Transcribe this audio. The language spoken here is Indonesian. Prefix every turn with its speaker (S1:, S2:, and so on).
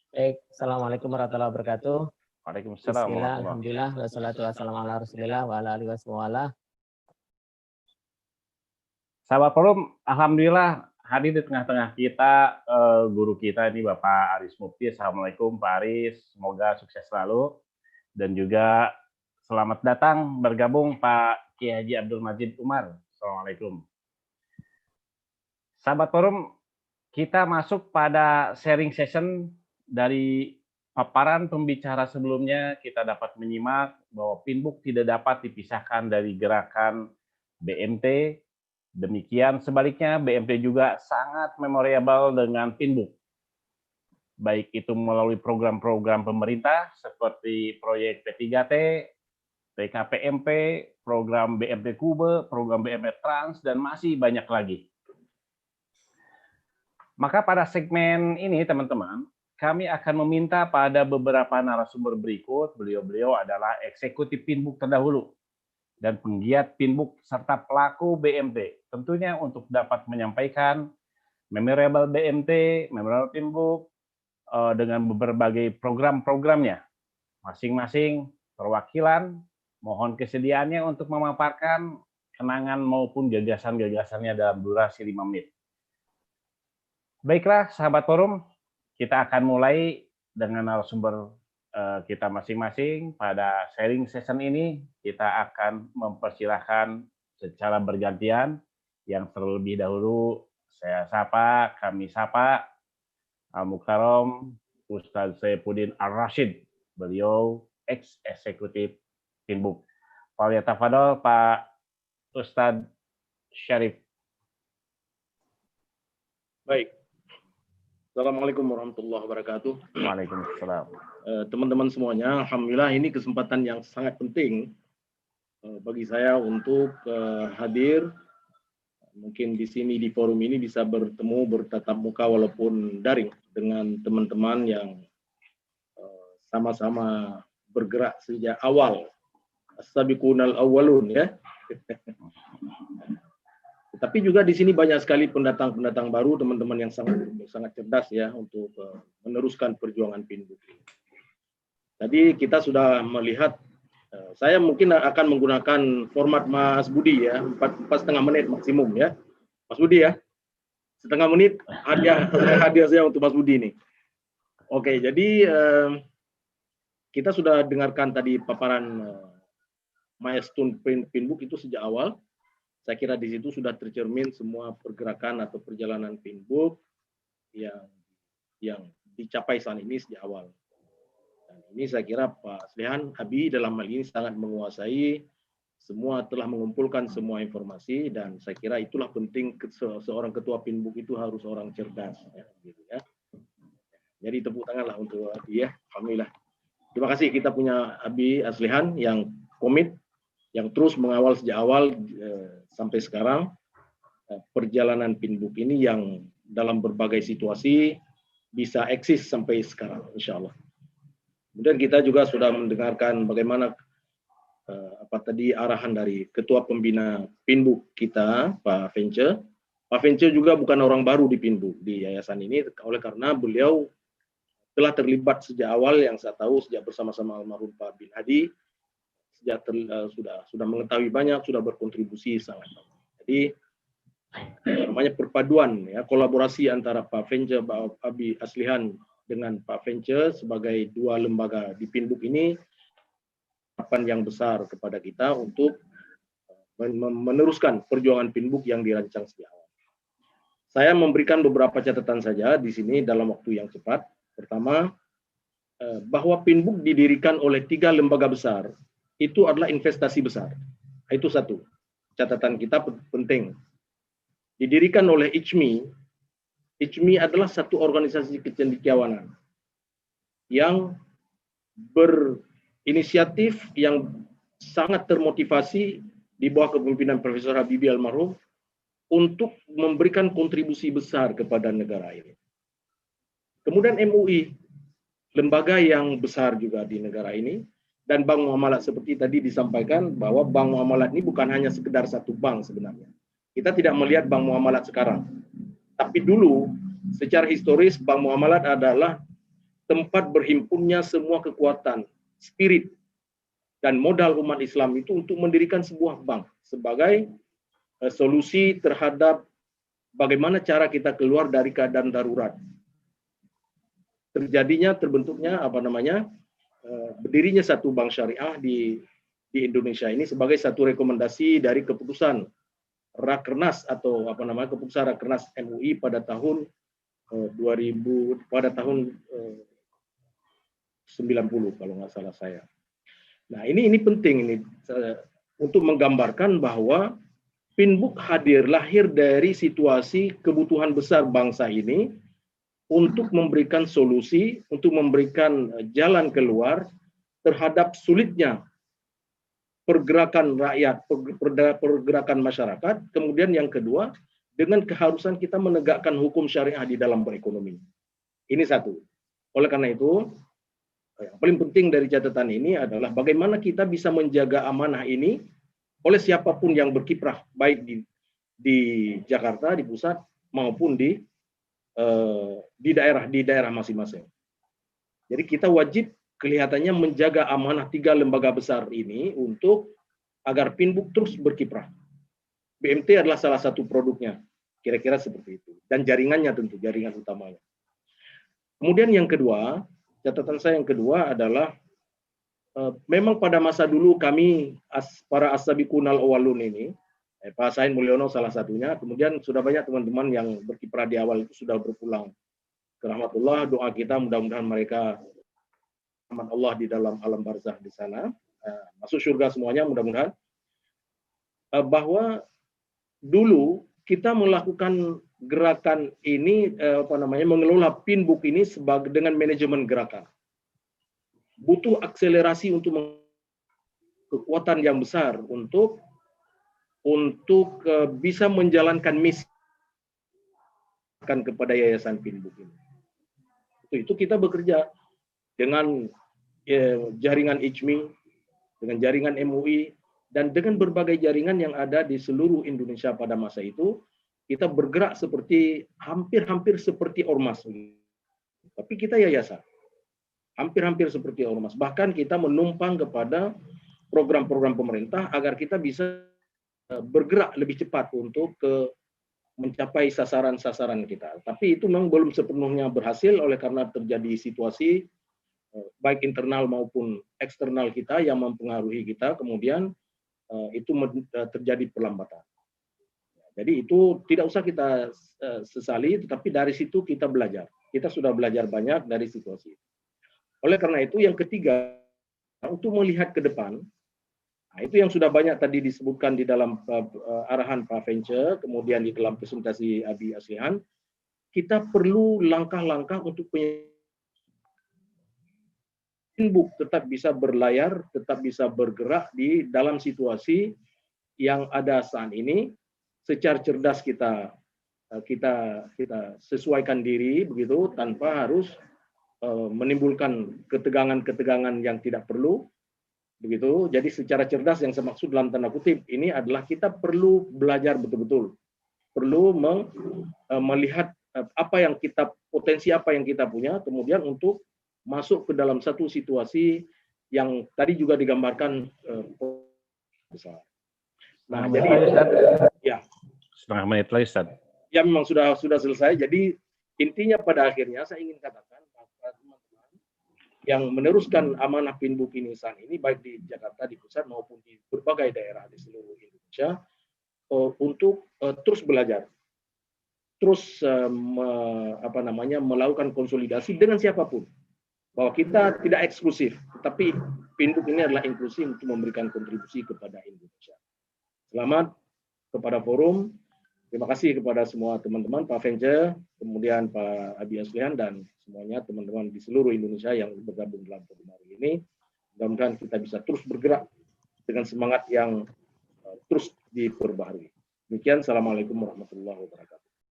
S1: Baik, Assalamualaikum warahmatullahi wabarakatuh.
S2: Waalaikumsalam
S1: Bismillah,
S2: warahmatullahi.
S1: alhamdulillah, wassalatu wassalamu ala rasulillah wa ala alihi wa.
S2: Sahabat forum, alhamdulillah hadir di tengah-tengah kita guru kita ini Bapak Aris Mufti. Assalamualaikum Pak Aris, semoga sukses selalu dan juga selamat datang bergabung Pak Kiai Haji Abdul Majid Umar. Assalamualaikum. Sahabat forum, kita masuk pada sharing session. Dari paparan pembicara sebelumnya kita dapat menyimak bahwa Pinbook tidak dapat dipisahkan dari gerakan BMT. Demikian sebaliknya BMT juga sangat memorable dengan Pinbook. Baik itu melalui program-program pemerintah seperti proyek P3T, PKPMP, program BMT Kube, program BMT Trans, dan masih banyak lagi. Maka pada segmen ini teman-teman, kami akan meminta pada beberapa narasumber berikut, beliau-beliau adalah eksekutif Pinbook terdahulu dan penggiat Pinbook serta pelaku BMT, tentunya untuk dapat menyampaikan memorable BMT, memorable Pinbook dengan berbagai program-programnya. Masing-masing perwakilan mohon kesediaannya untuk memaparkan kenangan maupun gagasan-gagasannya dalam durasi 5 menit. Baiklah, sahabat forum, kita akan mulai dengan narasumber kita masing-masing. Pada sharing session ini, kita akan mempersilahkan secara bergantian. Yang terlebih dahulu, kami sapa Al-Mukarram Ustadz Saifuddin Ar-Rashid. Beliau ex-eksekutif Pinbook. Falyatafadhol Pak Ustadz Syarif.
S3: Baik. Assalamualaikum warahmatullahi wabarakatuh.
S2: Waalaikumsalam.
S3: Teman-teman semuanya, alhamdulillah ini kesempatan yang sangat penting bagi saya untuk hadir. Mungkin di sini di forum ini bisa bertemu bertatap muka walaupun daring dengan teman-teman yang sama-sama bergerak sejak awal. As-sabiqunal awwalun ya. Tapi juga di sini banyak sekali pendatang-pendatang baru, teman-teman yang sangat cerdas ya untuk meneruskan perjuangan Pinbook ini. Tadi kita sudah melihat, saya mungkin akan menggunakan format Mas Budi ya, 4,5 menit maksimum ya. Mas Budi ya, setengah menit hadiah saya untuk Mas Budi nih. Oke, jadi kita sudah dengarkan tadi paparan milestone Pinbook itu sejak awal. Saya kira di situ sudah tercermin semua pergerakan atau perjalanan Pinbook yang dicapai saat ini sejak awal. Dan ini saya kira Pak Aslihan Abi dalam hal ini sangat menguasai, semua telah mengumpulkan semua informasi dan saya kira itulah penting seorang ketua Pinbook itu harus orang cerdas. Ya, gitu ya. Jadi tepuk tanganlah untuk Abi ya, alhamdulillah. Terima kasih kita punya Abi Aslihan yang komit, yang terus mengawal sejak awal sampai sekarang perjalanan Pinbook ini yang dalam berbagai situasi bisa eksis sampai sekarang, insya Allah. Kemudian kita juga sudah mendengarkan bagaimana arahan dari Ketua Pembina Pinbook kita, Pak Fence. Pak Fence juga bukan orang baru di Pinbook, di yayasan ini, oleh karena beliau telah terlibat sejak awal yang saya tahu sejak bersama-sama almarhum Pak Bin Hadi. Sudah mengetahui banyak, sudah berkontribusi sangat banyak. Jadi namanya perpaduan ya, kolaborasi antara Pak Fence, Pak Abi Aslihan dengan Pak Fence sebagai dua lembaga di Pinbook ini harapan yang besar kepada kita untuk meneruskan perjuangan Pinbook yang dirancang sejak awal. Saya memberikan beberapa catatan saja di sini dalam waktu yang cepat. Pertama, bahwa Pinbook didirikan oleh 3 lembaga besar. Itu adalah investasi besar. Itu satu. Catatan kita penting. Didirikan oleh ICMI. ICMI adalah satu organisasi kecendekiawanan yang berinisiatif yang sangat termotivasi di bawah kepemimpinan Profesor Habibie almarhum untuk memberikan kontribusi besar kepada negara ini. Kemudian MUI, lembaga yang besar juga di negara ini, dan bank muamalat seperti tadi disampaikan bahwa bank muamalat ini bukan hanya sekedar satu bank sebenarnya. Kita tidak melihat bank muamalat sekarang. Tapi dulu secara historis bank muamalat adalah tempat berhimpunnya semua kekuatan, spirit, dan modal umat Islam itu untuk mendirikan sebuah bank sebagai solusi terhadap bagaimana cara kita keluar dari keadaan darurat. Terbentuknya berdirinya satu bank syariah di Indonesia ini sebagai satu rekomendasi dari keputusan Rakernas atau keputusan Rakernas MUI pada tahun 90 kalau nggak salah saya. Nah, ini penting untuk menggambarkan bahwa Pinbook lahir dari situasi kebutuhan besar bangsa ini untuk memberikan solusi, untuk memberikan jalan keluar terhadap sulitnya pergerakan rakyat, pergerakan masyarakat. Kemudian yang kedua, dengan keharusan kita menegakkan hukum syariah di dalam berekonomi. Ini satu. Oleh karena itu, yang paling penting dari catatan ini adalah bagaimana kita bisa menjaga amanah ini oleh siapapun yang berkiprah, baik di Jakarta, di pusat, maupun di daerah masing-masing. Jadi kita wajib kelihatannya menjaga amanah 3 lembaga besar ini untuk agar Pinbook terus berkiprah. BMT adalah salah satu produknya, kira-kira seperti itu. Dan jaringannya tentu, jaringan utamanya. Kemudian yang kedua, catatan saya yang kedua adalah memang pada masa dulu kami, para as-sabiqunal awwalun ini, Pak Sain Mulyono salah satunya, kemudian sudah banyak teman-teman yang berkiprah di awal itu sudah berpulang ke rahmatullah. Doa kita mudah-mudahan mereka rahmat Allah di dalam alam barzakh di sana, masuk surga semuanya mudah-mudahan. Bahwa dulu kita melakukan gerakan ini, mengelola Pinbook ini dengan manajemen gerakan. Butuh akselerasi untuk kekuatan yang besar untuk bisa menjalankan misi kepada Yayasan Pinbook ini. Itu kita bekerja dengan jaringan IJMI, dengan jaringan MUI, dan dengan berbagai jaringan yang ada di seluruh Indonesia pada masa itu. Kita bergerak hampir-hampir seperti ormas. Tapi kita yayasan. Hampir-hampir seperti ormas. Bahkan kita menumpang kepada program-program pemerintah agar kita bisa bergerak lebih cepat untuk mencapai sasaran-sasaran kita. Tapi itu memang belum sepenuhnya berhasil oleh karena terjadi situasi baik internal maupun eksternal kita yang mempengaruhi kita, kemudian itu terjadi perlambatan. Jadi itu tidak usah kita sesali, tetapi dari situ kita belajar. Kita sudah belajar banyak dari situasi. Oleh karena itu yang ketiga, untuk melihat ke depan, nah itu yang sudah banyak tadi disebutkan di dalam arahan Pak Fence, kemudian di dalam presentasi Abi Aslihan, kita perlu langkah-langkah untuk Pinbook tetap bisa berlayar, tetap bisa bergerak di dalam situasi yang ada saat ini. Secara cerdas kita sesuaikan diri begitu, tanpa harus menimbulkan ketegangan-ketegangan yang tidak perlu begitu. Jadi secara cerdas yang saya maksud dalam tanda kutip ini adalah kita perlu belajar betul-betul, perlu melihat potensi apa yang kita punya, kemudian untuk masuk ke dalam satu situasi yang tadi juga digambarkan besar. Nah, jadi ya
S2: setengah menit lagi, Ustaz.
S3: Ya memang sudah selesai. Jadi intinya pada akhirnya saya ingin katakan bahwa teman-teman yang meneruskan amanah Pinbook ini saat ini baik di Jakarta, di pusat maupun di berbagai daerah di seluruh Indonesia untuk terus belajar, terus melakukan konsolidasi dengan siapapun. Bahwa kita tidak eksklusif, tetapi Pinbook ini adalah inklusi untuk memberikan kontribusi kepada Indonesia. Selamat kepada forum. Terima kasih kepada semua teman-teman, Pak Fence, kemudian Pak Abi Aslihan, dan semuanya teman-teman di seluruh Indonesia yang bergabung dalam forum hari ini. Mudah-mudahan kita bisa terus bergerak dengan semangat yang terus diperbaharui. Demikian, Assalamualaikum warahmatullahi wabarakatuh.